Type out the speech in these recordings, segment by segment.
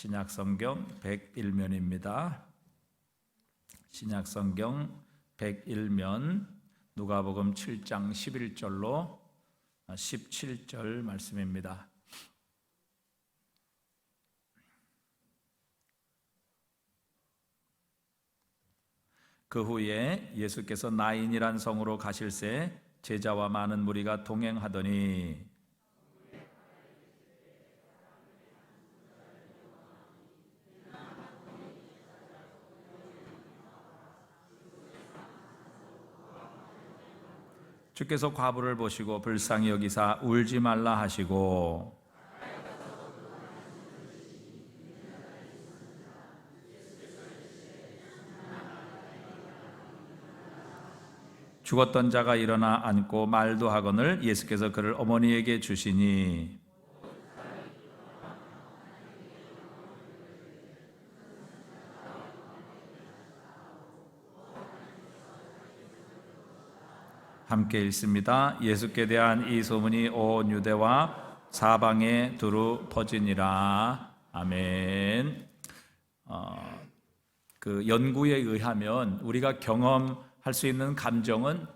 신약성경 101면입니다. 신약성경 101면 누가복음 7장 11절로 17절 말씀입니다. 그 후에 예수께서 나인이란 성으로 가실새 제자와 많은 무리가 동행하더니 주께서 과부를 보시고 불쌍히 여기사 울지 말라 하시고 죽었던 자가 일어나 앉고 말도 하거늘 예수께서 그를 어머니에게 주시니 함께 읽습니다. 예수께 대한 이 소문이 온 유대와 사방에 두루 퍼지니라. 아멘. 그 연구에 의하면 우리가 경험할 수 있는 감정은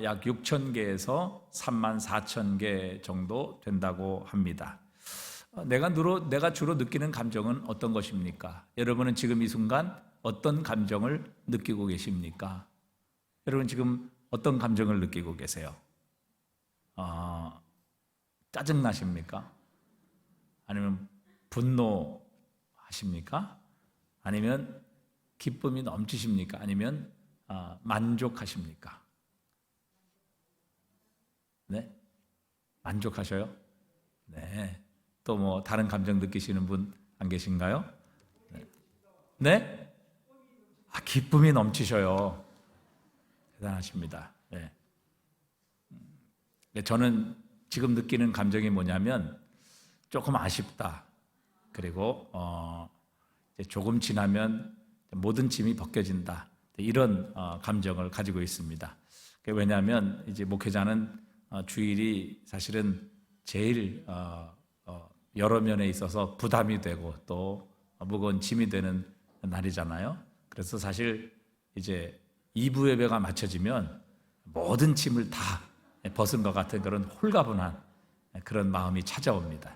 약 6,000개에서 34,000개 정도 된다고 합니다. 내가 주로 느끼는 감정은 어떤 것입니까? 여러분은 지금 이 순간 어떤 감정을 느끼고 계십니까? 여러분 지금 어떤 감정을 느끼고 계세요? 짜증나십니까? 아니면 분노하십니까? 아니면 기쁨이 넘치십니까? 아니면 만족하십니까? 네? 만족하셔요? 네. 또 뭐 다른 감정 느끼시는 분 안 계신가요? 네? 네? 기쁨이 넘치셔요. 대단하십니다. 네. 저는 지금 느끼는 감정이 뭐냐면 조금 아쉽다. 그리고 이제 조금 지나면 모든 짐이 벗겨진다. 이런 감정을 가지고 있습니다. 왜냐하면 이제 목회자는 주일이 사실은 제일 여러 면에 있어서 부담이 되고 또 무거운 짐이 되는 날이잖아요. 그래서 사실 이제 2부 예배가 맞춰지면 모든 짐을 다 벗은 것 같은 그런 홀가분한 그런 마음이 찾아옵니다.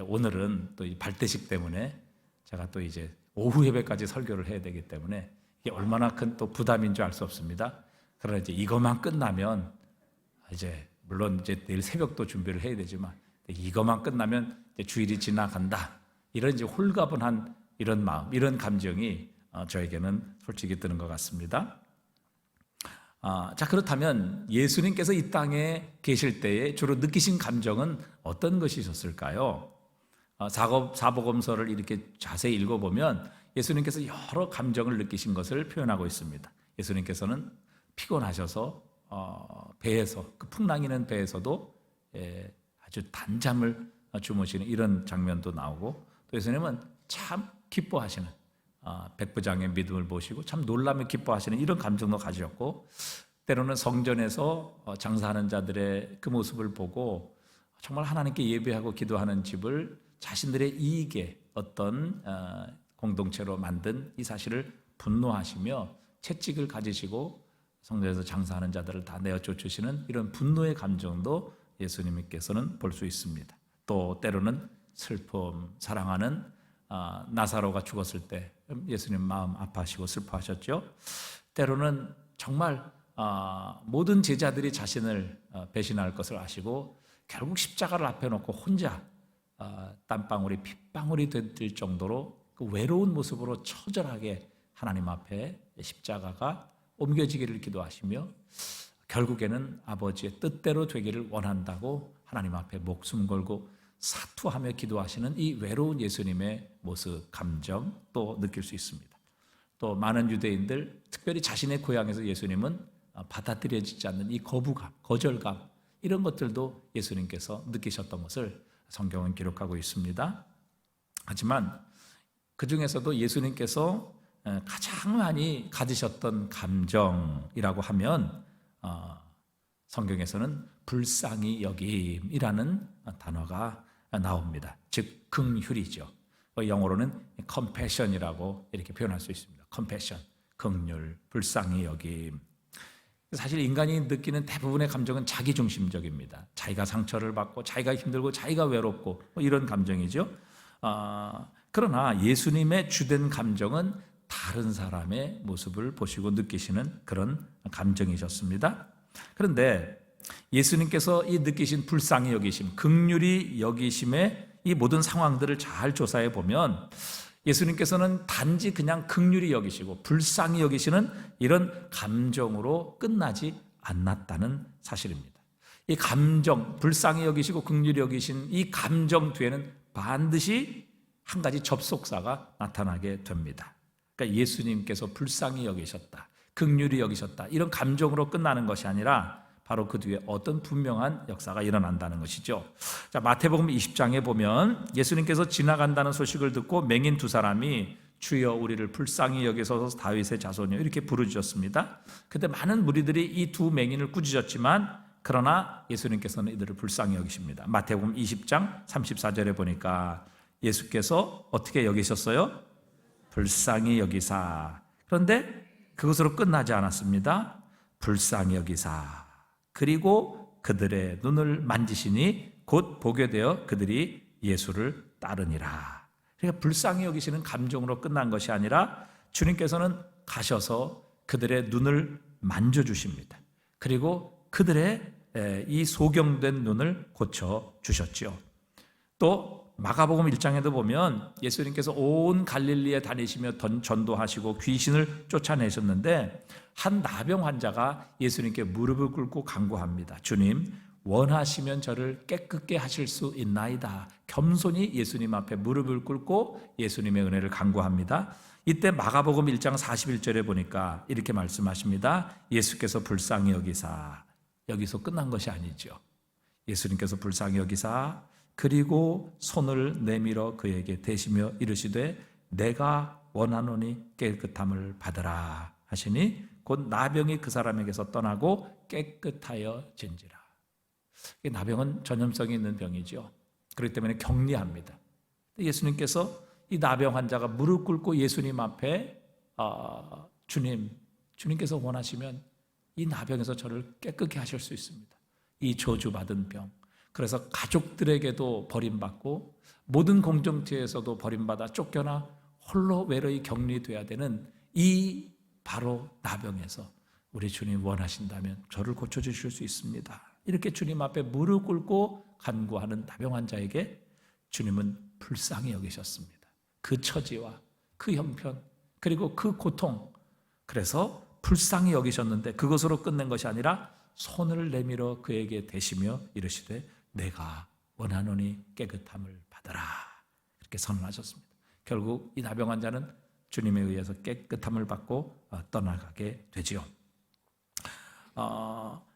오늘은 또 이 발대식 때문에 제가 또 이제 오후 예배까지 설교를 해야 되기 때문에 이게 얼마나 큰 또 부담인 줄 알 수 없습니다. 그러나 이제 이것만 끝나면 이제 물론 이제 내일 새벽도 준비를 해야 되지만 이것만 끝나면 이제 주일이 지나간다. 이런 이제 홀가분한 이런 마음, 이런 감정이 저에게는 솔직히 드는 것 같습니다. 자, 그렇다면 예수님께서 이 땅에 계실 때에 주로 느끼신 감정은 어떤 것이셨을까요? 사복음서를 이렇게 자세히 읽어보면 예수님께서 여러 감정을 느끼신 것을 표현하고 있습니다. 예수님께서는 피곤하셔서 배에서 그 풍랑이는 배에서도 아주 단잠을 주무시는 이런 장면도 나오고 또 예수님은 참 기뻐하시는 백부장의 믿음을 보시고 참 놀라며 기뻐하시는 이런 감정도 가지셨고 때로는 성전에서 장사하는 자들의 그 모습을 보고 정말 하나님께 예배하고 기도하는 집을 자신들의 이익에 어떤 공동체로 만든 이 사실을 분노하시며 채찍을 가지시고 성전에서 장사하는 자들을 다 내어 쫓으시는 이런 분노의 감정도 예수님께서는 볼 수 있습니다. 또 때로는 슬픔, 사랑하는 나사로가 죽었을 때 예수님 마음 아파하시고 슬퍼하셨죠. 때로는 정말 모든 제자들이 자신을 배신할 것을 아시고 결국 십자가를 앞에 놓고 혼자 땀방울이 핏방울이 될 정도로 그 외로운 모습으로 처절하게 하나님 앞에 십자가가 옮겨지기를 기도하시며 결국에는 아버지의 뜻대로 되기를 원한다고 하나님 앞에 목숨 걸고 사투하며 기도하시는 이 외로운 예수님의 모습, 감정 또 느낄 수 있습니다. 또 많은 유대인들, 특별히 자신의 고향에서 예수님은 받아들여지지 않는 이 거부감, 거절감 이런 것들도 예수님께서 느끼셨던 것을 성경은 기록하고 있습니다. 하지만 그 중에서도 예수님께서 가장 많이 가지셨던 감정이라고 하면 성경에서는 불쌍히 여김이라는 단어가 나옵니다. 즉 긍휼이죠. 영어로는 compassion이라고 이렇게 표현할 수 있습니다. compassion, 긍휼, 불쌍히 여김. 사실 인간이 느끼는 대부분의 감정은 자기중심적입니다. 자기가 상처를 받고 자기가 힘들고 자기가 외롭고 이런 감정이죠. 그러나 예수님의 주된 감정은 다른 사람의 모습을 보시고 느끼시는 그런 감정이셨습니다. 그런데 예수님께서 이 느끼신 불쌍히 여기심, 긍휼히 여기심의 이 모든 상황들을 잘 조사해 보면 예수님께서는 단지 그냥 긍휼히 여기시고 불쌍히 여기시는 이런 감정으로 끝나지 않았다는 사실입니다. 이 감정, 불쌍히 여기시고 긍휼히 여기신 이 감정 뒤에는 반드시 한 가지 접속사가 나타나게 됩니다. 그러니까 예수님께서 불쌍히 여기셨다, 긍휼히 여기셨다, 이런 감정으로 끝나는 것이 아니라 바로 그 뒤에 어떤 분명한 역사가 일어난다는 것이죠. 자, 마태복음 20장에 보면 예수님께서 지나간다는 소식을 듣고 맹인 두 사람이 주여 우리를 불쌍히 여기소서 다윗의 자손이여 이렇게 부르짖었습니다. 그때 많은 무리들이 이 두 맹인을 꾸짖었지만 그러나 예수님께서는 이들을 불쌍히 여기십니다. 마태복음 20장 34절에 보니까 예수께서 어떻게 여기셨어요? 불쌍히 여기사. 그런데 그것으로 끝나지 않았습니다. 불쌍히 여기사. 그리고 그들의 눈을 만지시니 곧 보게 되어 그들이 예수를 따르니라. 그러니까 불쌍히 여기시는 감정으로 끝난 것이 아니라 주님께서는 가셔서 그들의 눈을 만져주십니다. 그리고 그들의 이 소경된 눈을 고쳐주셨죠. 또 마가복음 1장에도 보면 예수님께서 온 갈릴리에 다니시며 전도하시고 귀신을 쫓아내셨는데 한 나병 환자가 예수님께 무릎을 꿇고 간구합니다. 주님, 원하시면 저를 깨끗게 하실 수 있나이다. 겸손히 예수님 앞에 무릎을 꿇고 예수님의 은혜를 간구합니다. 이때 마가복음 1장 41절에 보니까 이렇게 말씀하십니다. 예수께서 불쌍히 여기사. 여기서 끝난 것이 아니죠. 예수님께서 불쌍히 여기사 그리고 손을 내밀어 그에게 대시며 이르시되 내가 원하노니 깨끗함을 받으라 하시니 곧 나병이 그 사람에게서 떠나고 깨끗하여 진지라. 나병은 전염성이 있는 병이죠. 그렇기 때문에 격리합니다. 예수님께서 이 나병 환자가 무릎 꿇고 예수님 앞에 주님께서 원하시면 이 나병에서 저를 깨끗게 하실 수 있습니다. 이 저주받은 병. 그래서 가족들에게도 버림받고 모든 공동체에서도 버림받아 쫓겨나 홀로 외로이 격리돼야 되는 이 바로 나병에서 우리 주님 원하신다면 저를 고쳐주실 수 있습니다. 이렇게 주님 앞에 무릎 꿇고 간구하는 나병 환자에게 주님은 불쌍히 여기셨습니다. 그 처지와 그 형편 그리고 그 고통, 그래서 불쌍히 여기셨는데 그것으로 끝낸 것이 아니라 손을 내밀어 그에게 대시며 이르시되 내가 원하노니 깨끗함을 받아라 이렇게 선언하셨습니다. 결국 이 나병 환자는 주님에 의해서 깨끗함을 받고 떠나가게 되지요.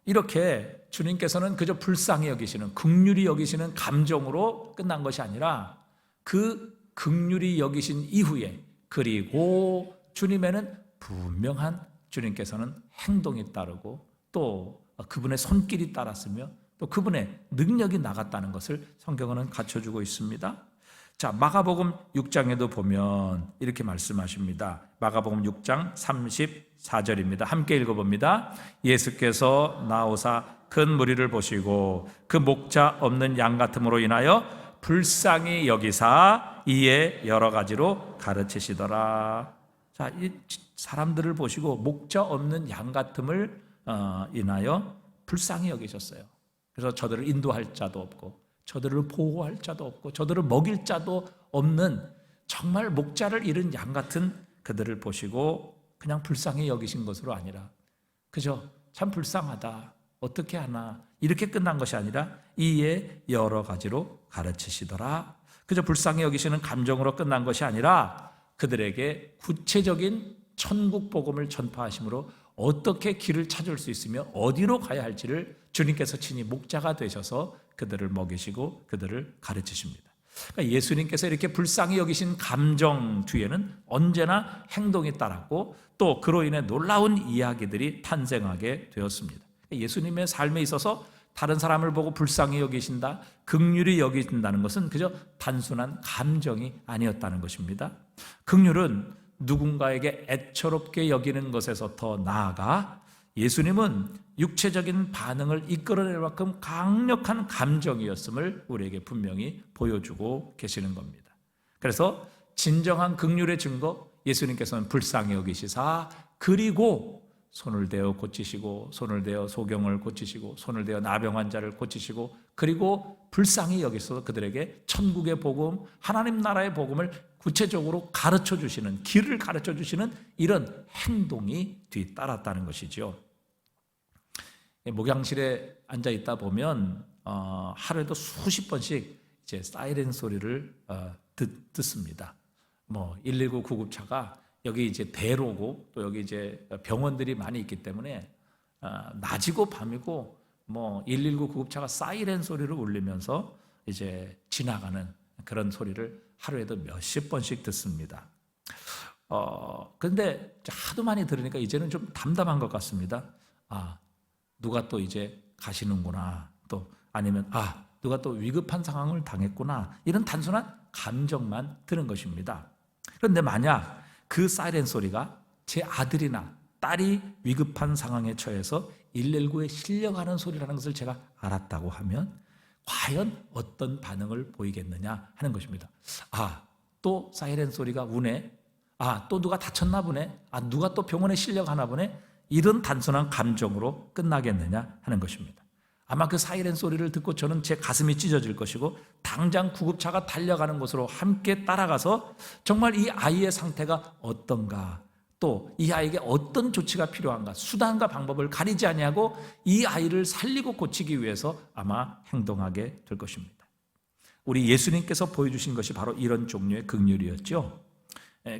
이렇게 주님께서는 그저 불쌍히 여기시는, 긍휼히 여기시는 감정으로 끝난 것이 아니라 그 긍휼히 여기신 이후에 그리고 주님에는 분명한 주님께서는 행동이 따르고 또 그분의 손길이 따랐으며 또 그분의 능력이 나갔다는 것을 성경은 갖춰주고 있습니다. 자, 마가복음 6장에도 보면 이렇게 말씀하십니다. 마가복음 6장 34절입니다. 함께 읽어봅니다. 예수께서 나오사 큰 무리를 보시고 그 목자 없는 양 같음으로 인하여 불쌍히 여기사 이에 여러 가지로 가르치시더라. 자, 이 사람들을 보시고 목자 없는 양 같음을 인하여 불쌍히 여기셨어요. 그래서 저들을 인도할 자도 없고 저들을 보호할 자도 없고 저들을 먹일 자도 없는 정말 목자를 잃은 양 같은 그들을 보시고 그냥 불쌍히 여기신 것으로 아니라 그저 참 불쌍하다, 어떻게 하나 이렇게 끝난 것이 아니라 이에 여러 가지로 가르치시더라. 그저 불쌍히 여기시는 감정으로 끝난 것이 아니라 그들에게 구체적인 천국 복음을 전파하심으로 어떻게 길을 찾을 수 있으며 어디로 가야 할지를 주님께서 친히 목자가 되셔서 그들을 먹이시고 그들을 가르치십니다. 그러니까 예수님께서 이렇게 불쌍히 여기신 감정 뒤에는 언제나 행동이 따랐고 또 그로 인해 놀라운 이야기들이 탄생하게 되었습니다. 예수님의 삶에 있어서 다른 사람을 보고 불쌍히 여기신다, 긍휼히 여기신다는 것은 그저 단순한 감정이 아니었다는 것입니다. 긍휼은 누군가에게 애처롭게 여기는 것에서 더 나아가 예수님은 육체적인 반응을 이끌어낼 만큼 강력한 감정이었음을 우리에게 분명히 보여주고 계시는 겁니다. 그래서 진정한 긍휼의 증거, 예수님께서는 불쌍히 여기시사 그리고 손을 대어 고치시고, 손을 대어 소경을 고치시고, 손을 대어 나병 환자를 고치시고, 그리고 불쌍히 여기서 그들에게 천국의 복음, 하나님 나라의 복음을 구체적으로 가르쳐 주시는, 길을 가르쳐 주시는 이런 행동이 뒤따랐다는 것이죠. 목양실에 앉아 있다 보면 하루에도 수십 번씩 이제 사이렌 소리를 듣습니다. 119 구급차가 여기 이제 대로고 또 여기 이제 병원들이 많이 있기 때문에 낮이고 밤이고 119 구급차가 사이렌 소리를 울리면서 이제 지나가는 그런 소리를 하루에도 몇십 번씩 듣습니다. 그런데 하도 많이 들으니까 이제는 좀 담담한 것 같습니다. 누가 또 이제 가시는구나, 또 아니면 누가 또 위급한 상황을 당했구나, 이런 단순한 감정만 드는 것입니다. 그런데 만약 그 사이렌 소리가 제 아들이나 딸이 위급한 상황에 처해서 119에 실려가는 소리라는 것을 제가 알았다고 하면 과연 어떤 반응을 보이겠느냐 하는 것입니다. 또 사이렌 소리가 우네, 또 누가 다쳤나 보네, 누가 또 병원에 실려가나 보네, 이런 단순한 감정으로 끝나겠느냐 하는 것입니다. 아마 그 사이렌 소리를 듣고 저는 제 가슴이 찢어질 것이고 당장 구급차가 달려가는 곳으로 함께 따라가서 정말 이 아이의 상태가 어떤가, 또 이 아이에게 어떤 조치가 필요한가, 수단과 방법을 가리지 아니하고 이 아이를 살리고 고치기 위해서 아마 행동하게 될 것입니다. 우리 예수님께서 보여주신 것이 바로 이런 종류의 긍휼이었죠.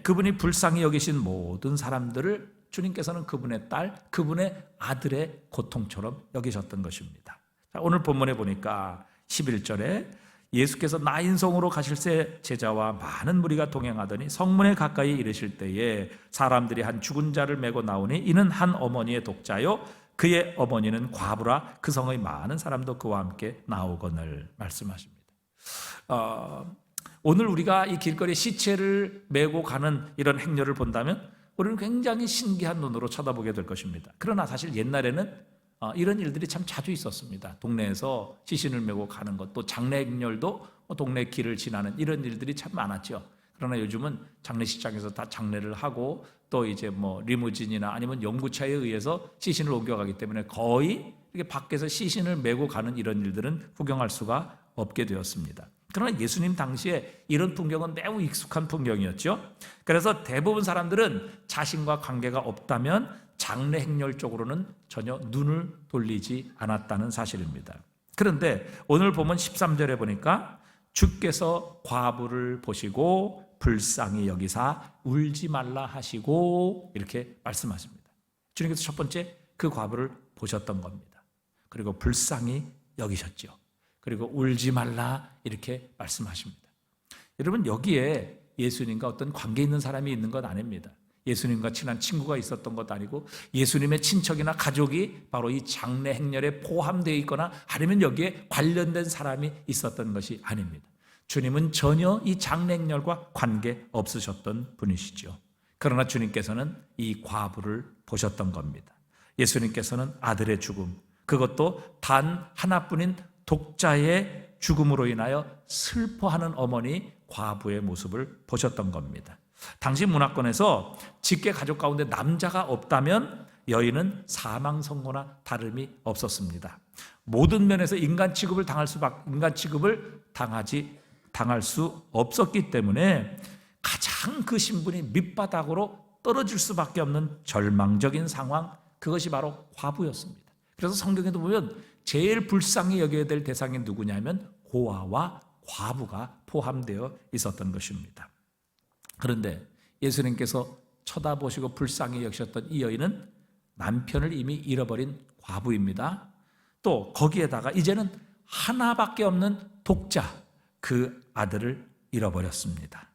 그분이 불쌍히 여기신 모든 사람들을 주님께서는 그분의 딸, 그분의 아들의 고통처럼 여기셨던 것입니다. 오늘 본문에 보니까 11절에 예수께서 나인성으로 가실새 제자와 많은 무리가 동행하더니 성문에 가까이 이르실 때에 사람들이 한 죽은 자를 메고 나오니 이는 한 어머니의 독자요 그의 어머니는 과부라 그 성의 많은 사람도 그와 함께 나오거늘 말씀하십니다. 오늘 우리가 이 길거리에 시체를 메고 가는 이런 행렬을 본다면 우리는 굉장히 신기한 눈으로 쳐다보게 될 것입니다. 그러나 사실 옛날에는 이런 일들이 참 자주 있었습니다. 동네에서 시신을 메고 가는 것, 또 장례 행렬도 동네 길을 지나는 이런 일들이 참 많았죠. 그러나 요즘은 장례식장에서 다 장례를 하고 또 이제 리무진이나 아니면 연구차에 의해서 시신을 옮겨가기 때문에 거의 이렇게 밖에서 시신을 메고 가는 이런 일들은 구경할 수가 없게 되었습니다. 그러나 예수님 당시에 이런 풍경은 매우 익숙한 풍경이었죠. 그래서 대부분 사람들은 자신과 관계가 없다면 장례 행렬 쪽으로는 전혀 눈을 돌리지 않았다는 사실입니다. 그런데 오늘 보면 13절에 보니까 주께서 과부를 보시고 불쌍히 여기사 울지 말라 하시고 이렇게 말씀하십니다. 주님께서 첫 번째 그 과부를 보셨던 겁니다. 그리고 불쌍히 여기셨죠. 그리고 울지 말라 이렇게 말씀하십니다. 여러분, 여기에 예수님과 어떤 관계 있는 사람이 있는 건 아닙니다. 예수님과 친한 친구가 있었던 것도 아니고 예수님의 친척이나 가족이 바로 이 장례 행렬에 포함되어 있거나 아니면 여기에 관련된 사람이 있었던 것이 아닙니다. 주님은 전혀 이 장례 행렬과 관계 없으셨던 분이시죠. 그러나 주님께서는 이 과부를 보셨던 겁니다. 예수님께서는 아들의 죽음, 그것도 단 하나뿐인 독자의 죽음으로 인하여 슬퍼하는 어머니 과부의 모습을 보셨던 겁니다. 당시 문화권에서 직계 가족 가운데 남자가 없다면 여인은 사망 선고나 다름이 없었습니다. 모든 면에서 인간 취급을 당할 수 없었기 때문에 가장 그 신분이 밑바닥으로 떨어질 수밖에 없는 절망적인 상황, 그것이 바로 과부였습니다. 그래서 성경에도 보면 제일 불쌍히 여겨야 될 대상이 누구냐면 고아와 과부가 포함되어 있었던 것입니다. 그런데 예수님께서 쳐다보시고 불쌍히 여기셨던 이 여인은 남편을 이미 잃어버린 과부입니다. 또 거기에다가 이제는 하나밖에 없는 독자, 그 아들을 잃어버렸습니다.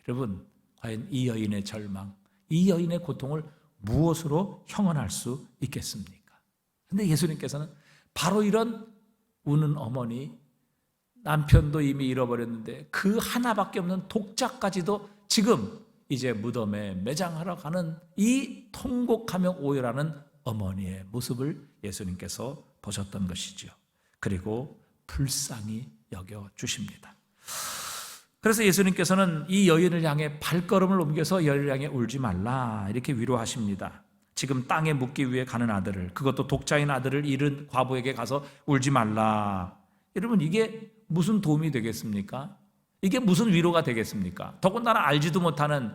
여러분, 과연 이 여인의 절망, 이 여인의 고통을 무엇으로 형언할 수 있겠습니까? 그런데 예수님께서는 바로 이런 우는 어머니, 남편도 이미 잃어버렸는데 그 하나밖에 없는 독자까지도 지금 이제 무덤에 매장하러 가는 이 통곡하며 오열하는 어머니의 모습을 예수님께서 보셨던 것이죠. 그리고 불쌍히 여겨주십니다. 그래서 예수님께서는 이 여인을 향해 발걸음을 옮겨서 여인을 향해 울지 말라 이렇게 위로하십니다. 지금 땅에 묻기 위해 가는 아들을, 그것도 독자인 아들을 잃은 과부에게 가서 울지 말라. 여러분, 이게 무슨 도움이 되겠습니까? 이게 무슨 위로가 되겠습니까? 더군다나 알지도 못하는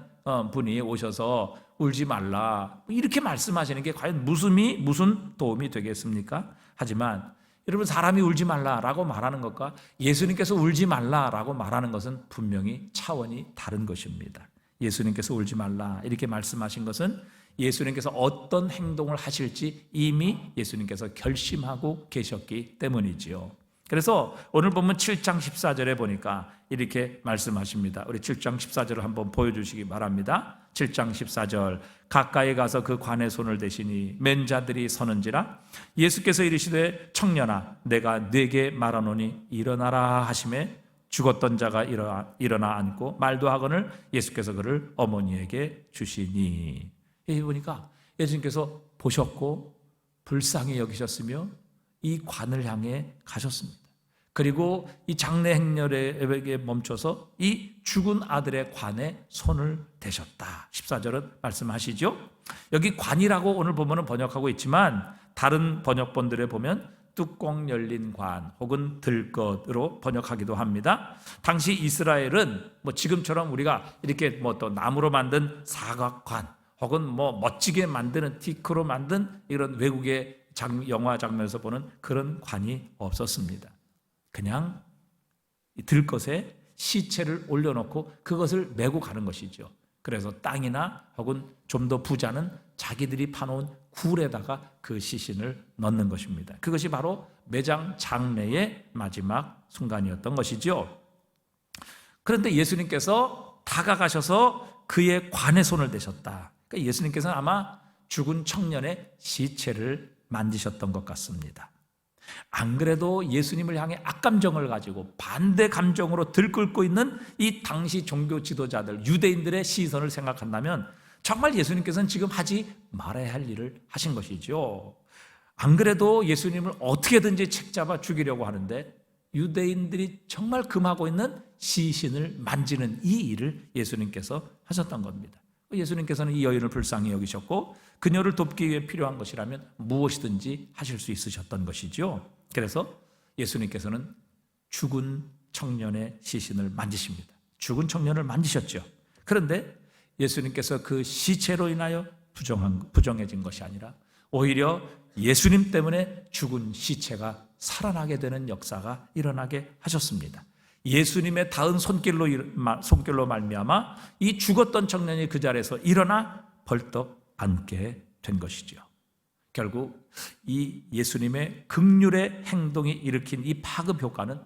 분이 오셔서 울지 말라 이렇게 말씀하시는 게 과연 무슨 도움이 되겠습니까? 하지만 여러분, 사람이 울지 말라라고 말하는 것과 예수님께서 울지 말라라고 말하는 것은 분명히 차원이 다른 것입니다. 예수님께서 울지 말라 이렇게 말씀하신 것은 예수님께서 어떤 행동을 하실지 이미 예수님께서 결심하고 계셨기 때문이지요. 그래서 오늘 보면 7장 14절에 보니까 이렇게 말씀하십니다. 우리 7장 14절을 한번 보여주시기 바랍니다. 7장 14절, 가까이 가서 그 관에 손을 대시니 맨 자들이 서는지라 예수께서 이르시되 청년아 내가 네게 말하노니 일어나라 하시매 죽었던 자가 일어나 앉고 말도 하거늘 예수께서 그를 어머니에게 주시니. 여기 보니까 예수님께서 보셨고 불쌍히 여기셨으며 이 관을 향해 가셨습니다. 그리고 이 장례 행렬에 멈춰서 이 죽은 아들의 관에 손을 대셨다. 14절은 말씀하시죠. 여기 관이라고 오늘 보면은 번역하고 있지만 다른 번역본들에 보면 뚜껑 열린 관 혹은 들것으로 번역하기도 합니다. 당시 이스라엘은 지금처럼 우리가 이렇게 또 나무로 만든 사각관 혹은 멋지게 만드는 티크로 만든 이런 외국의 영화 장면에서 보는 그런 관이 없었습니다. 그냥 들것에 시체를 올려놓고 그것을 메고 가는 것이죠. 그래서 땅이나 혹은 좀 더 부자는 자기들이 파놓은 굴에다가 그 시신을 넣는 것입니다. 그것이 바로 매장 장례의 마지막 순간이었던 것이죠. 그런데 예수님께서 다가가셔서 그의 관에 손을 대셨다. 그러니까 예수님께서는 아마 죽은 청년의 시체를 만지셨던 것 같습니다. 안 그래도 예수님을 향해 악감정을 가지고 반대 감정으로 들끓고 있는 이 당시 종교 지도자들, 유대인들의 시선을 생각한다면 정말 예수님께서는 지금 하지 말아야 할 일을 하신 것이죠. 안 그래도 예수님을 어떻게든지 책잡아 죽이려고 하는데 유대인들이 정말 금하고 있는 시신을 만지는 이 일을 예수님께서 하셨던 겁니다. 예수님께서는 이 여인을 불쌍히 여기셨고 그녀를 돕기 위해 필요한 것이라면 무엇이든지 하실 수 있으셨던 것이죠. 그래서 예수님께서는 죽은 청년의 시신을 만지십니다. 죽은 청년을 만지셨죠. 그런데 예수님께서 그 시체로 인하여 부정해진 것이 아니라 오히려 예수님 때문에 죽은 시체가 살아나게 되는 역사가 일어나게 하셨습니다. 예수님의 닿은 손길로 말미암아 이 죽었던 청년이 그 자리에서 일어나 벌떡 앉게 된 것이죠. 결국 이 예수님의 긍휼의 행동이 일으킨 이 파급 효과는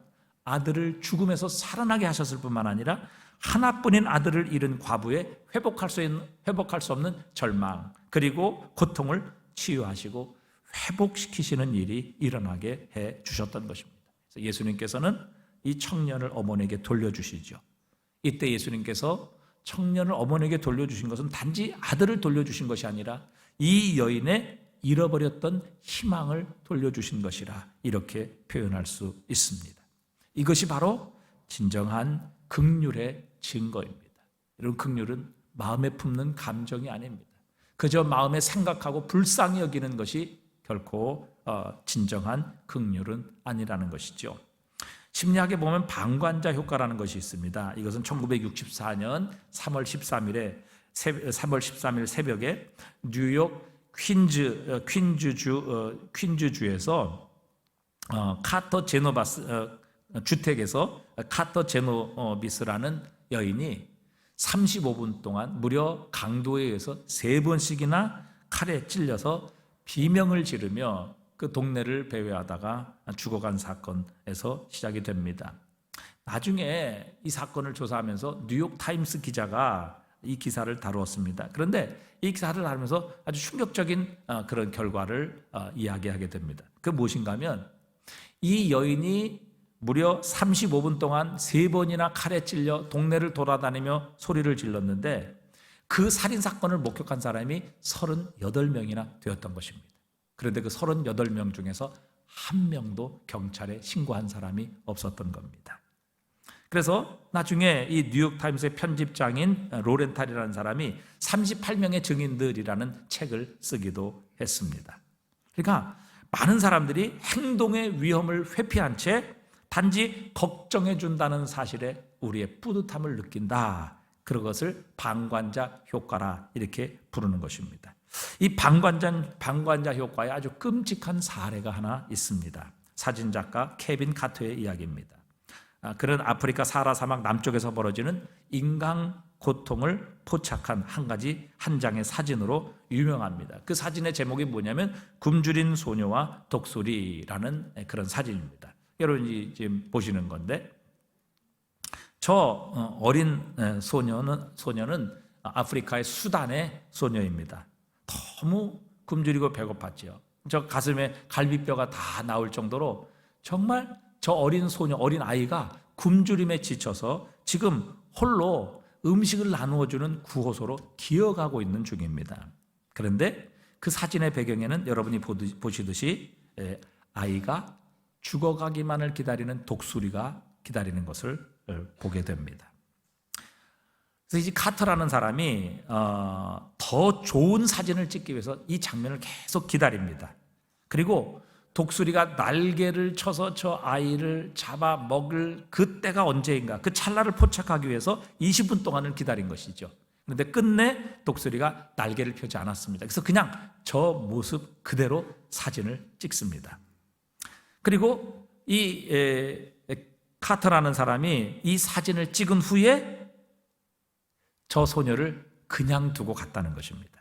아들을 죽음에서 살아나게 하셨을 뿐만 아니라 하나뿐인 아들을 잃은 과부의 회복할 수 없는 절망 그리고 고통을 치유하시고 회복시키시는 일이 일어나게 해 주셨던 것입니다. 그래서 예수님께서는 이 청년을 어머니에게 돌려주시죠. 이때 예수님께서 청년을 어머니에게 돌려주신 것은 단지 아들을 돌려주신 것이 아니라 이 여인의 잃어버렸던 희망을 돌려주신 것이라 이렇게 표현할 수 있습니다. 이것이 바로 진정한 긍휼의 증거입니다. 이런 긍휼은 마음에 품는 감정이 아닙니다. 그저 마음에 생각하고 불쌍히 여기는 것이 결코 진정한 긍휼은 아니라는 것이죠. 심리학에 보면 방관자 효과라는 것이 있습니다. 이것은 1964년 3월 13일 새벽에 뉴욕 퀸즈주에서 카터 제노바스 주택에서 카터 제노비스라는 여인이 35분 동안 무려 강도에 의해서 3번씩이나 칼에 찔려서 비명을 지르며 그 동네를 배회하다가 죽어간 사건에서 시작이 됩니다. 나중에 이 사건을 조사하면서 뉴욕 타임스 기자가 이 기사를 다루었습니다. 그런데 이 기사를 다루면서 아주 충격적인 그런 결과를 이야기하게 됩니다. 그 무엇인가 하면 이 여인이 무려 35분 동안 3번이나 칼에 찔려 동네를 돌아다니며 소리를 질렀는데 그 살인사건을 목격한 사람이 38명이나 되었던 것입니다. 그런데 그 38명 중에서 한 명도 경찰에 신고한 사람이 없었던 겁니다. 그래서 나중에 이 뉴욕타임스의 편집장인 로렌탈이라는 사람이 38명의 증인들이라는 책을 쓰기도 했습니다. 그러니까 많은 사람들이 행동의 위험을 회피한 채 단지 걱정해 준다는 사실에 우리의 뿌듯함을 느낀다. 그것을 방관자 효과라 이렇게 부르는 것입니다. 이 방관자 효과에 아주 끔찍한 사례가 하나 있습니다. 사진작가 케빈 카터의 이야기입니다. 그런 아프리카 사하라 사막 남쪽에서 벌어지는 인간 고통을 포착한 한 장의 사진으로 유명합니다. 그 사진의 제목이 뭐냐면 굶주린 소녀와 독수리라는 그런 사진입니다. 여러분이 지금 보시는 건데 저 어린 소녀는 아프리카의 수단의 소녀입니다. 너무 굶주리고 배고팠죠. 저 가슴에 갈비뼈가 다 나올 정도로 정말 저 어린 소녀, 어린 아이가 굶주림에 지쳐서 지금 홀로 음식을 나누어주는 구호소로 기어가고 있는 중입니다. 그런데 그 사진의 배경에는 여러분이 보시듯이 아이가 죽어가기만을 기다리는 독수리가 기다리는 것을 보게 됩니다. 그래서 이 카터라는 사람이 더 좋은 사진을 찍기 위해서 이 장면을 계속 기다립니다. 그리고 독수리가 날개를 쳐서 저 아이를 잡아 먹을 그때가 언제인가, 그 찰나를 포착하기 위해서 20분 동안을 기다린 것이죠. 그런데 끝내 독수리가 날개를 펴지 않았습니다. 그래서 그냥 저 모습 그대로 사진을 찍습니다. 그리고 이 카터라는 사람이 이 사진을 찍은 후에 저 소녀를 그냥 두고 갔다는 것입니다.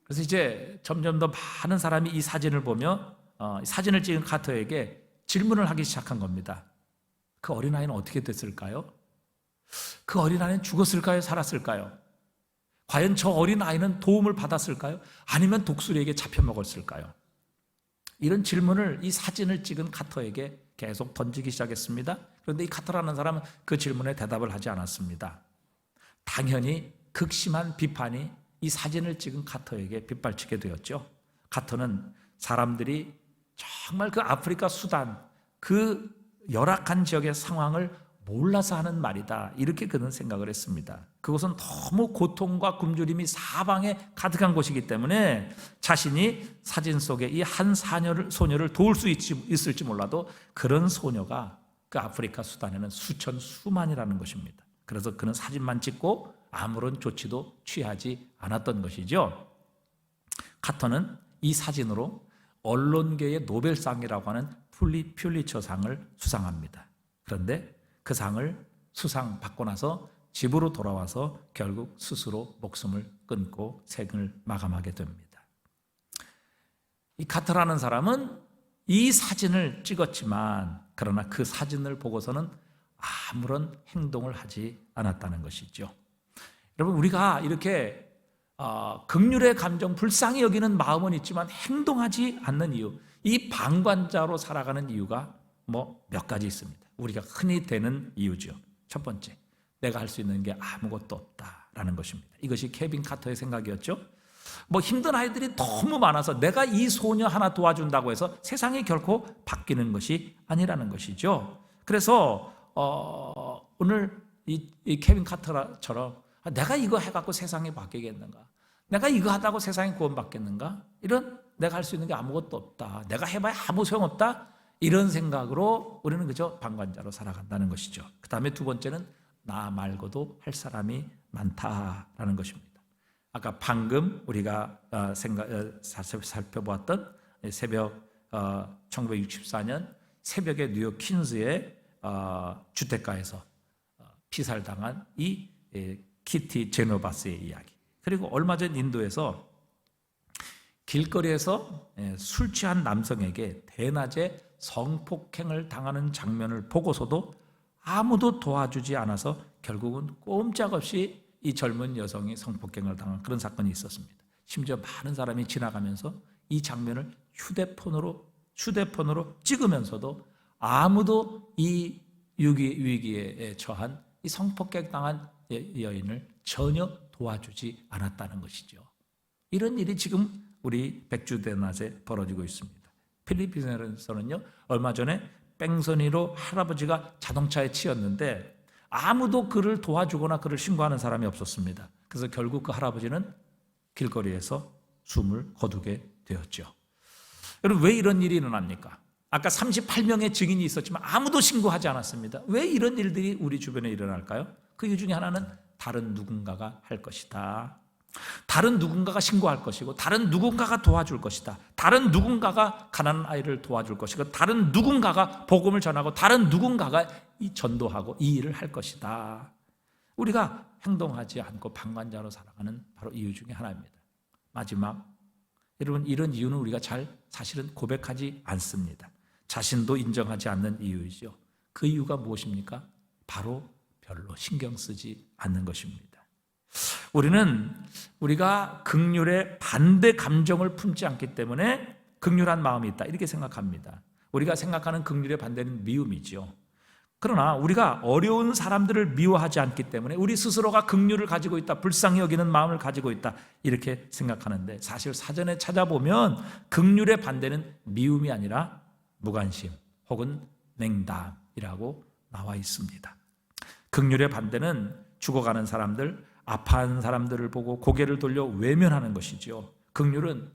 그래서 이제 점점 더 많은 사람이 이 사진을 보며 사진을 찍은 카터에게 질문을 하기 시작한 겁니다. 그 어린아이는 어떻게 됐을까요? 그 어린아이는 죽었을까요? 살았을까요? 과연 저 어린아이는 도움을 받았을까요? 아니면 독수리에게 잡혀 먹었을까요? 이런 질문을 이 사진을 찍은 카터에게 계속 던지기 시작했습니다. 그런데 이 카터라는 사람은 그 질문에 대답을 하지 않았습니다. 당연히 극심한 비판이 이 사진을 찍은 카터에게 빗발치게 되었죠. 카터는 사람들이 정말 그 아프리카 수단, 그 열악한 지역의 상황을 몰라서 하는 말이다. 이렇게 그는 생각을 했습니다. 그것은 너무 고통과 굶주림이 사방에 가득한 곳이기 때문에 자신이 사진 속에 이 한 소녀를 도울 수 있을지 몰라도 그런 소녀가 그 아프리카 수단에는 수만이라는 것입니다. 그래서 그는 사진만 찍고 아무런 조치도 취하지 않았던 것이죠. 카터는 이 사진으로 언론계의 노벨상이라고 하는 퓰리처상을 수상합니다. 그런데 그 상을 수상받고 나서 집으로 돌아와서 결국 스스로 목숨을 끊고 생을 마감하게 됩니다. 이 카터라는 사람은 이 사진을 찍었지만 그러나 그 사진을 보고서는 아무런 행동을 하지 않았다는 것이죠. 여러분, 우리가 이렇게 긍휼의 감정, 불쌍히 여기는 마음은 있지만 행동하지 않는 이유, 이 방관자로 살아가는 이유가 몇 가지 있습니다. 우리가 흔히 되는 이유죠. 첫 번째, 내가 할 수 있는 게 아무것도 없다라는 것입니다. 이것이 케빈 카터의 생각이었죠. 힘든 아이들이 너무 많아서 내가 이 소녀 하나 도와준다고 해서 세상이 결코 바뀌는 것이 아니라는 것이죠. 그래서 오늘 이 케빈 카터처럼 내가 이거 해갖고 세상이 바뀌겠는가? 내가 이거 하다고 세상이 구원받겠는가? 이런 내가 할 수 있는 게 아무것도 없다. 내가 해봐야 아무 소용없다. 이런 생각으로 우리는 그저 방관자로 살아간다는 것이죠. 그 다음에 두 번째는 나 말고도 할 사람이 많다라는 것입니다. 아까 방금 우리가 살펴보았던 새벽 1964년 새벽에 뉴욕 퀸즈의 주택가에서 피살당한 이 키티 제노바스의 이야기, 그리고 얼마 전 인도에서 길거리에서 술 취한 남성에게 대낮에 성폭행을 당하는 장면을 보고서도 아무도 도와주지 않아서 결국은 꼼짝없이 이 젊은 여성이 성폭행을 당한 그런 사건이 있었습니다. 심지어 많은 사람이 지나가면서 이 장면을 휴대폰으로 휴대폰으로 찍으면서도 아무도 이 위기에 처한 이 성폭행당한 여인을 전혀 도와주지 않았다는 것이죠. 이런 일이 지금 우리 백주대낮에 벌어지고 있습니다. 필리핀에서는요, 얼마 전에 뺑소니로 할아버지가 자동차에 치였는데 아무도 그를 도와주거나 그를 신고하는 사람이 없었습니다. 그래서 결국 그 할아버지는 길거리에서 숨을 거두게 되었죠. 여러분, 왜 이런 일이 일어납니까? 아까 38명의 증인이 있었지만 아무도 신고하지 않았습니다. 왜 이런 일들이 우리 주변에 일어날까요? 그 이유 중에 하나는 다른 누군가가 할 것이다. 다른 누군가가 신고할 것이고, 다른 누군가가 도와줄 것이다. 다른 누군가가 가난한 아이를 도와줄 것이고, 다른 누군가가 복음을 전하고, 다른 누군가가 이 전도하고 이 일을 할 것이다. 우리가 행동하지 않고 방관자로 살아가는 바로 이유 중에 하나입니다. 마지막, 여러분, 이런 이유는 우리가 사실은 고백하지 않습니다. 자신도 인정하지 않는 이유이죠. 그 이유가 무엇입니까? 바로 별로 신경 쓰지 않는 것입니다. 우리가 긍휼의 반대 감정을 품지 않기 때문에 긍휼한 마음이 있다, 이렇게 생각합니다. 우리가 생각하는 긍휼의 반대는 미움이죠. 그러나 우리가 어려운 사람들을 미워하지 않기 때문에 우리 스스로가 긍휼을 가지고 있다, 불쌍히 여기는 마음을 가지고 있다, 이렇게 생각하는데, 사실 사전에 찾아보면 긍휼의 반대는 미움이 아니라 무관심 혹은 냉담이라고 나와 있습니다. 긍휼의 반대는 죽어가는 사람들, 아파하는 사람들을 보고 고개를 돌려 외면하는 것이죠. 긍휼은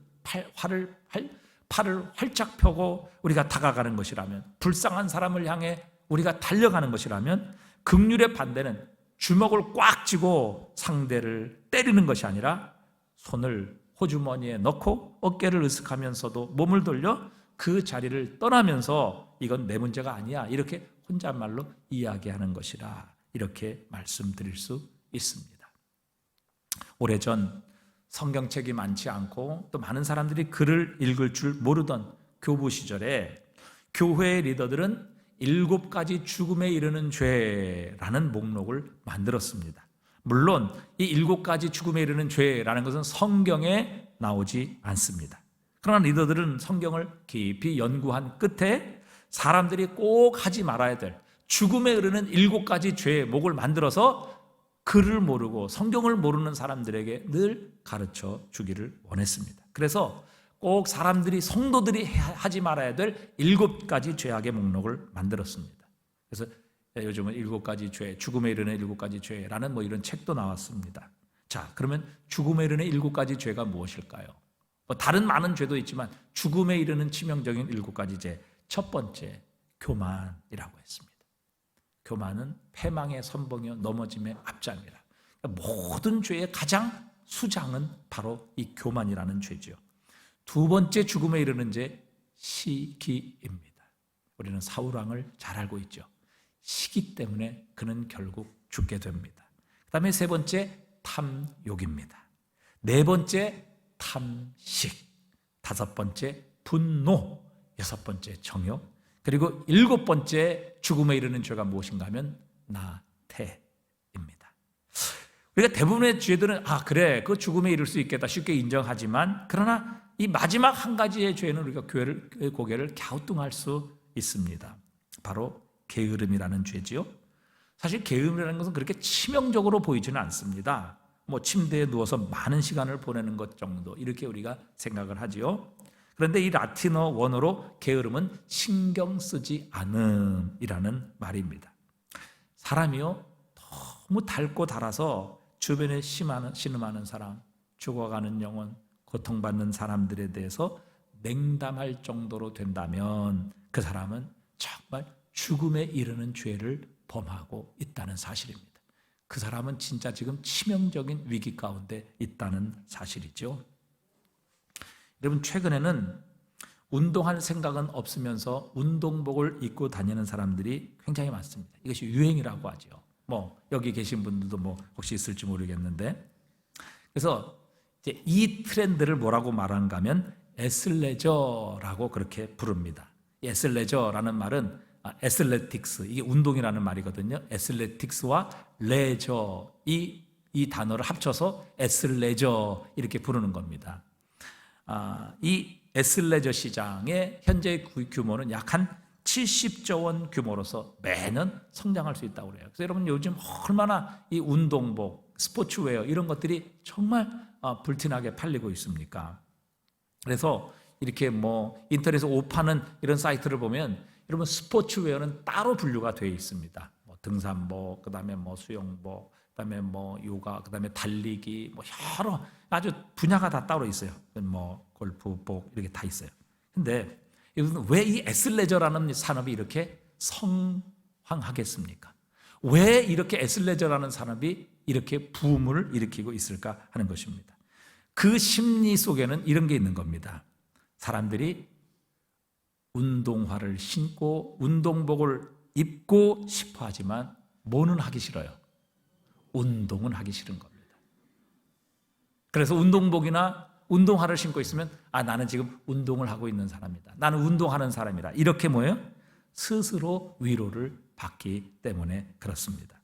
팔을 활짝 펴고 우리가 다가가는 것이라면, 불쌍한 사람을 향해 우리가 달려가는 것이라면, 긍휼의 반대는 주먹을 꽉 쥐고 상대를 때리는 것이 아니라 손을 호주머니에 넣고 어깨를 으쓱하면서도 몸을 돌려 그 자리를 떠나면서 이건 내 문제가 아니야, 이렇게 혼잣말로 이야기하는 것이라, 이렇게 말씀드릴 수 있습니다. 오래전 성경책이 많지 않고 또 많은 사람들이 글을 읽을 줄 모르던 교부 시절에 교회의 리더들은 7가지 죽음에 이르는 죄라는 목록을 만들었습니다. 물론 이 7가지 죽음에 이르는 죄라는 것은 성경에 나오지 않습니다. 그러나 리더들은 성경을 깊이 연구한 끝에 사람들이 꼭 하지 말아야 될 죽음에 이르는 7가지 죄의 목을 만들어서 글을 모르고 성경을 모르는 사람들에게 늘 가르쳐 주기를 원했습니다. 그래서 꼭 사람들이, 성도들이 하지 말아야 될 7가지 죄악의 목록을 만들었습니다. 그래서 요즘은 7가지 죄, 죽음에 이르는 7가지 죄라는 이런 책도 나왔습니다. 자, 그러면 죽음에 이르는 7가지 죄가 무엇일까요? 다른 많은 죄도 있지만 죽음에 이르는 치명적인 7가지 죄, 첫 번째, 교만이라고 했습니다. 교만은 패망의 선봉이요 넘어짐의 앞장이라. 모든 죄의 가장 수장은 바로 이 교만이라는 죄죠. 두 번째 죽음에 이르는 죄, 시기입니다. 우리는 사울왕을 잘 알고 있죠. 시기 때문에 그는 결국 죽게 됩니다. 그 다음에 세 번째, 탐욕입니다. 네 번째, 탐식. 다섯 번째, 분노. 여섯 번째, 정욕. 그리고 7번째 죽음에 이르는 죄가 무엇인가 하면 나태입니다. 우리가 대부분의 죄들은 그래, 그 죽음에 이를 수 있겠다 쉽게 인정하지만, 그러나 이 마지막 한 가지의 죄는 우리가 고개를 갸우뚱할 수 있습니다. 바로 게으름이라는 죄지요. 사실 게으름이라는 것은 그렇게 치명적으로 보이지는 않습니다. 침대에 누워서 많은 시간을 보내는 것 정도, 이렇게 우리가 생각을 하지요. 그런데 이 라틴어 원어로 게으름은 신경 쓰지 않음이라는 말입니다. 사람이요, 너무 닳고 닳아서 주변에 신음하는 사람, 죽어가는 영혼, 고통받는 사람들에 대해서 냉담할 정도로 된다면 그 사람은 정말 죽음에 이르는 죄를 범하고 있다는 사실입니다. 그 사람은 진짜 지금 치명적인 위기 가운데 있다는 사실이죠. 여러분, 최근에는 운동할 생각은 없으면서 운동복을 입고 다니는 사람들이 굉장히 많습니다. 이것이 유행이라고 하죠. 여기 계신 분들도 혹시 있을지 모르겠는데, 그래서 이제 이 트렌드를 뭐라고 말하는가 하면 애슬레저라고 그렇게 부릅니다. 애슬레저라는 말은 애슬레틱스, 이게 운동이라는 말이거든요. 애슬레틱스와 레저, 이 단어를 합쳐서 애슬레저 이렇게 부르는 겁니다. 이 에슬레저 시장의 현재 규모는 약 한 70조 원 규모로서 매년 성장할 수 있다고 그래요. 그래서 여러분 요즘 얼마나 이 운동복, 스포츠웨어 이런 것들이 정말 불티나게 팔리고 있습니까? 그래서 이렇게 뭐 인터넷에 옷 파는 이런 사이트를 보면 여러분 스포츠웨어는 따로 분류가 되어 있습니다. 뭐 등산복, 그다음에 뭐 수영복, 그다음에 뭐 요가, 그다음에 달리기, 뭐 여러 아주 분야가 다 따로 있어요. 뭐 골프복 이렇게 다 있어요. 근데 왜 이 애슬레저라는 산업이 이렇게 성황하겠습니까? 왜 이렇게 애슬레저라는 산업이 이렇게 붐을 일으키고 있을까 하는 것입니다. 그 심리 속에는 이런 게 있는 겁니다. 사람들이 운동화를 신고 운동복을 입고 싶어 하지만 뭐는 하기 싫어요? 운동은 하기 싫은 겁니다. 그래서 운동복이나 운동화를 신고 있으면 나는 지금 운동을 하고 있는 사람이다. 나는 운동하는 사람이다. 이렇게 뭐예요? 스스로 위로를 받기 때문에 그렇습니다.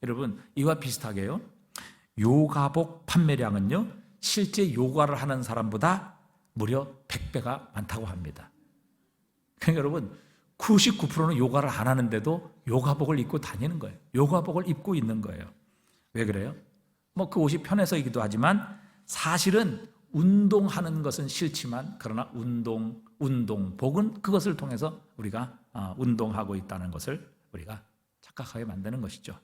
여러분 이와 비슷하게요. 요가복 판매량은요. 실제 요가를 하는 사람보다 무려 100배가 많다고 합니다. 그러니까 여러분 99%는 요가를 안 하는데도 요가복을 입고 다니는 거예요. 요가복을 입고 있는 거예요. 왜 그래요? 뭐 그 옷이 편해서이기도 하지만 사실은 운동하는 것은 싫지만 그러나 운동복은 그것을 통해서 우리가 운동하고 있다는 것을 우리가 착각하게 만드는 것이죠.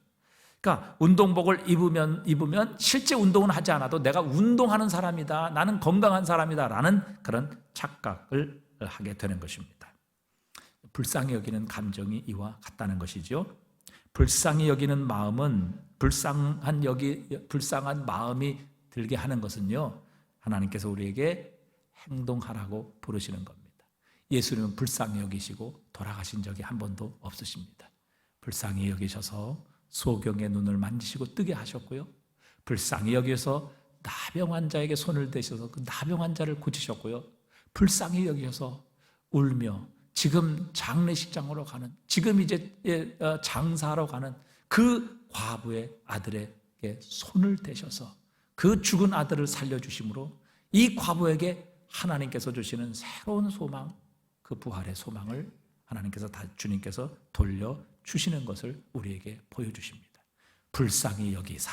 그러니까 운동복을 입으면 실제 운동은 하지 않아도 내가 운동하는 사람이다, 나는 건강한 사람이다 라는 그런 착각을 하게 되는 것입니다. 불쌍히 여기는 감정이 이와 같다는 것이죠. 불쌍히 여기는 마음은 불쌍한 마음이 들게 하는 것은요, 하나님께서 우리에게 행동하라고 부르시는 겁니다. 예수님은 불쌍히 여기시고 돌아가신 적이 한 번도 없으십니다. 불쌍히 여기셔서 소경의 눈을 만지시고 뜨게 하셨고요, 불쌍히 여기셔서 나병 환자에게 손을 대셔서 그 나병 환자를 고치셨고요, 불쌍히 여기셔서 울며 지금 장례식장으로 가는, 지금 이제 장사하러 가는 그 과부의 아들에게 손을 대셔서 그 죽은 아들을 살려주심으로 이 과부에게 하나님께서 주시는 새로운 소망, 그 부활의 소망을 하나님께서 주님께서 돌려주시는 것을 우리에게 보여주십니다. 불쌍히 여기사,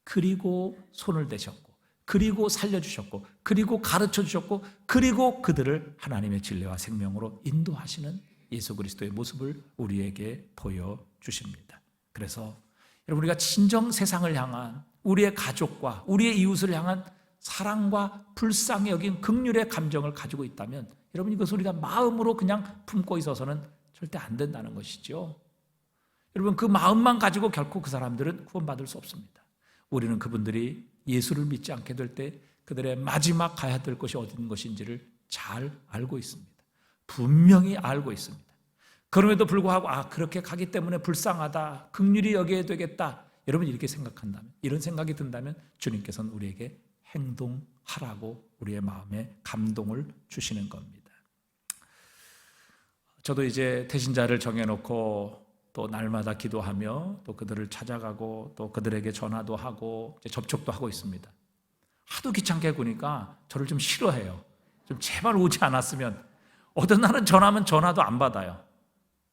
그리고 손을 대셨고, 그리고 살려주셨고, 그리고 가르쳐주셨고, 그리고 그들을 하나님의 진리와 생명으로 인도하시는 예수 그리스도의 모습을 우리에게 보여주십니다. 그래서 여러분 우리가 진정 세상을 향한, 우리의 가족과 우리의 이웃을 향한 사랑과 불쌍히 여긴 긍휼의 감정을 가지고 있다면 여러분 이것을 우리가 마음으로 그냥 품고 있어서는 절대 안 된다는 것이죠. 여러분 그 마음만 가지고 결코 그 사람들은 구원받을 수 없습니다. 우리는 그분들이 예수를 믿지 않게 될 때 그들의 마지막 가야 될 것이 어떤 것인지를 잘 알고 있습니다. 분명히 알고 있습니다. 그럼에도 불구하고 그렇게 가기 때문에 불쌍하다, 긍휼히 여겨야 되겠다, 여러분 이렇게 생각한다면, 이런 생각이 든다면 주님께서는 우리에게 행동하라고 우리의 마음에 감동을 주시는 겁니다. 저도 이제 태신자를 정해놓고 또 날마다 기도하며 또 그들을 찾아가고 또 그들에게 전화도 하고 접촉도 하고 있습니다. 하도 귀찮게 구니까 저를 좀 싫어해요. 좀 제발 오지 않았으면. 어떤 날은 전화하면 전화도 안 받아요.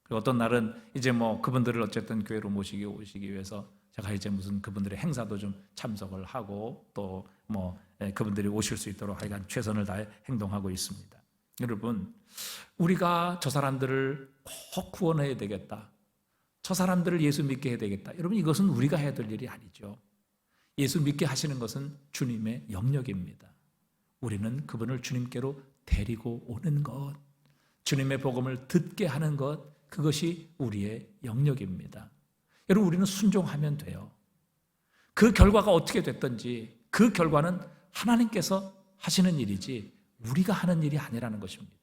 그리고 어떤 날은 이제 뭐 그분들을 어쨌든 교회로 오시기 위해서 제가 이제 무슨 그분들의 행사도 좀 참석을 하고 또 뭐 그분들이 오실 수 있도록 하여간 최선을 다해 행동하고 있습니다. 여러분 우리가 저 사람들을 꼭 구원해야 되겠다, 저 사람들을 예수 믿게 해야 되겠다, 여러분 이것은 우리가 해야 될 일이 아니죠. 예수 믿게 하시는 것은 주님의 영역입니다. 우리는 그분을 주님께로 데리고 오는 것, 주님의 복음을 듣게 하는 것, 그것이 우리의 영역입니다. 여러분 우리는 순종하면 돼요. 그 결과가 어떻게 됐든지 그 결과는 하나님께서 하시는 일이지 우리가 하는 일이 아니라는 것입니다.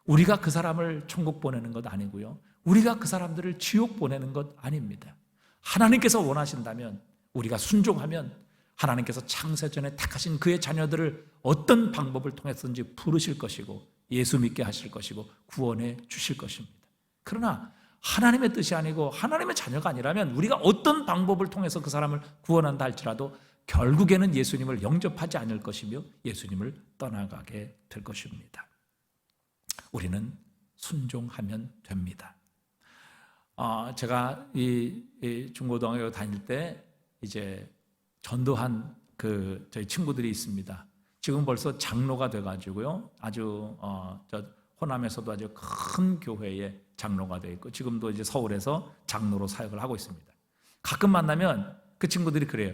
우리가 그 사람을 천국 보내는 것 아니고요, 우리가 그 사람들을 지옥 보내는 것 아닙니다. 하나님께서 원하신다면, 우리가 순종하면 하나님께서 창세전에 택하신 그의 자녀들을 어떤 방법을 통해서든지 부르실 것이고 예수 믿게 하실 것이고 구원해 주실 것입니다. 그러나 하나님의 뜻이 아니고 하나님의 자녀가 아니라면 우리가 어떤 방법을 통해서 그 사람을 구원한다 할지라도 결국에는 예수님을 영접하지 않을 것이며 예수님을 떠나가게 될 것입니다. 우리는 순종하면 됩니다. 제가 이 중고등학교 다닐 때 이제 전도한 저희 친구들이 있습니다. 지금 벌써 장로가 돼가지고요, 아주 저 호남에서도 아주 큰 교회의 장로가 되어 있고, 지금도 이제 서울에서 장로로 사역을 하고 있습니다. 가끔 만나면 그 친구들이 그래요.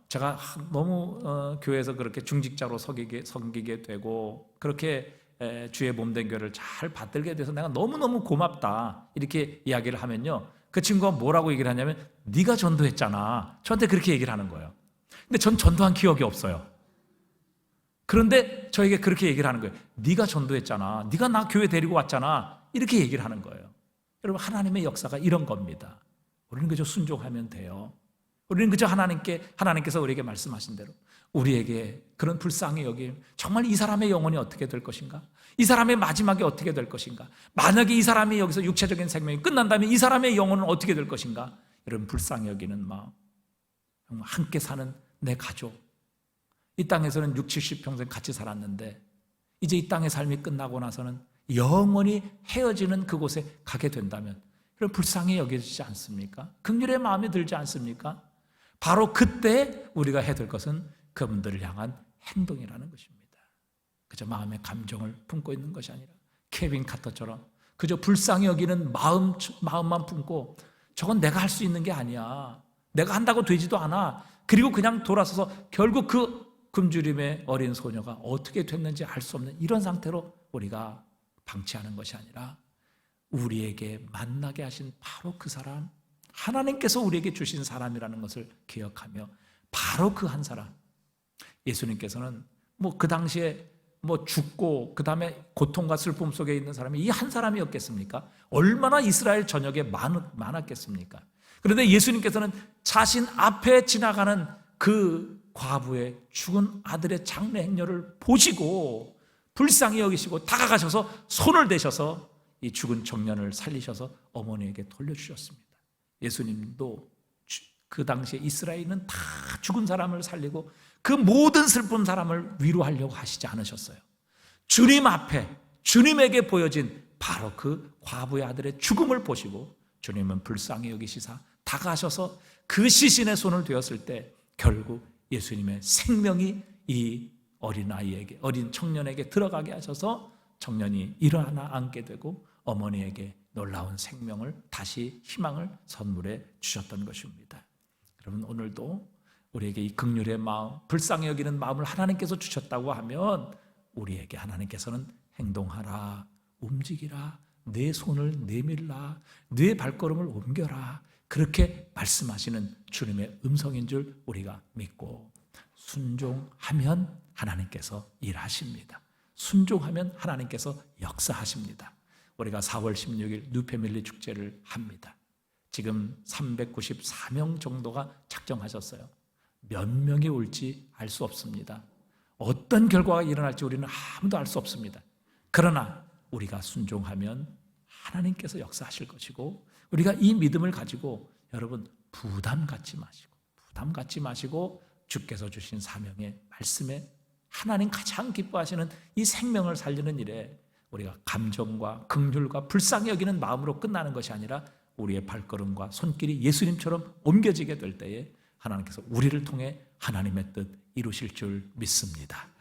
제가 너무 교회에서 그렇게 중직자로 섬기게 되고, 그렇게 주의 몸된 교회를 잘 받들게 돼서 내가 너무너무 고맙다, 이렇게 이야기를 하면요, 그 친구가 뭐라고 얘기를 하냐면, 네가 전도했잖아, 저한테 그렇게 얘기를 하는 거예요. 근데 전 전도한 기억이 없어요. 그런데 저에게 그렇게 얘기를 하는 거예요. 네가 전도했잖아, 네가 나 교회 데리고 왔잖아, 이렇게 얘기를 하는 거예요. 여러분, 하나님의 역사가 이런 겁니다. 우리는 그저 순종하면 돼요. 우리는 그저 하나님께서 우리에게 말씀하신 대로 우리에게 그런 불쌍히 여김, 정말 이 사람의 영혼이 어떻게 될 것인가, 이 사람의 마지막이 어떻게 될 것인가, 만약에 이 사람이 여기서 육체적인 생명이 끝난다면 이 사람의 영혼은 어떻게 될 것인가, 이런 불쌍히 여기는 마음, 함께 사는 내 가족, 이 땅에서는 60, 70평생 같이 살았는데 이제 이 땅의 삶이 끝나고 나서는 영원히 헤어지는 그곳에 가게 된다면 그런 불쌍히 여겨지지 않습니까? 긍휼의 마음이 들지 않습니까? 바로 그때 우리가 해야 될 것은 그분들을 향한 행동이라는 것입니다. 그저 마음의 감정을 품고 있는 것이 아니라 케빈 카터처럼 그저 불쌍히 여기는 마음만 품고, 저건 내가 할 수 있는 게 아니야, 내가 한다고 되지도 않아, 그리고 그냥 돌아서서 결국 그 굶주림의 어린 소녀가 어떻게 됐는지 알 수 없는 이런 상태로 우리가 방치하는 것이 아니라, 우리에게 만나게 하신 바로 그 사람, 하나님께서 우리에게 주신 사람이라는 것을 기억하며 바로 그 한 사람, 예수님께서는 그 당시에 죽고 그 다음에 고통과 슬픔 속에 있는 사람이 이 한 사람이었겠습니까? 얼마나 이스라엘 전역에 많았겠습니까? 그런데 예수님께서는 자신 앞에 지나가는 그 과부의 죽은 아들의 장례 행렬을 보시고 불쌍히 여기시고 다가가셔서 손을 대셔서 이 죽은 청년을 살리셔서 어머니에게 돌려주셨습니다. 예수님도 그 당시에 이스라엘은 다 죽은 사람을 살리고 그 모든 슬픈 사람을 위로하려고 하시지 않으셨어요. 주님 앞에 주님에게 보여진 바로 그 과부의 아들의 죽음을 보시고 주님은 불쌍히 여기시사 다가가셔서 그 시신의 손을 대었을 때 결국 예수님의 생명이 이 어린 청년에게 들어가게 하셔서 청년이 일어나 앉게 되고 어머니에게 놀라운 생명을, 다시 희망을 선물해 주셨던 것입니다. 여러분, 오늘도 우리에게 이 긍휼의 마음, 불쌍히 여기는 마음을 하나님께서 주셨다고 하면 우리에게 하나님께서는 행동하라, 움직이라, 내 손을 내밀라, 내 발걸음을 옮겨라, 그렇게 말씀하시는 주님의 음성인 줄 우리가 믿고 순종하면 하나님께서 일하십니다. 순종하면 하나님께서 역사하십니다. 우리가 4월 16일 뉴패밀리 축제를 합니다. 지금 394명 정도가 작정하셨어요. 몇 명이 올지 알 수 없습니다. 어떤 결과가 일어날지 우리는 아무도 알 수 없습니다. 그러나 우리가 순종하면 하나님께서 역사하실 것이고, 우리가 이 믿음을 가지고 여러분 부담 갖지 마시고 주께서 주신 사명의 말씀에 하나님 가장 기뻐하시는 이 생명을 살리는 일에 우리가 감정과 긍휼과 불쌍히 여기는 마음으로 끝나는 것이 아니라 우리의 발걸음과 손길이 예수님처럼 옮겨지게 될 때에 하나님께서 우리를 통해 하나님의 뜻 이루실 줄 믿습니다.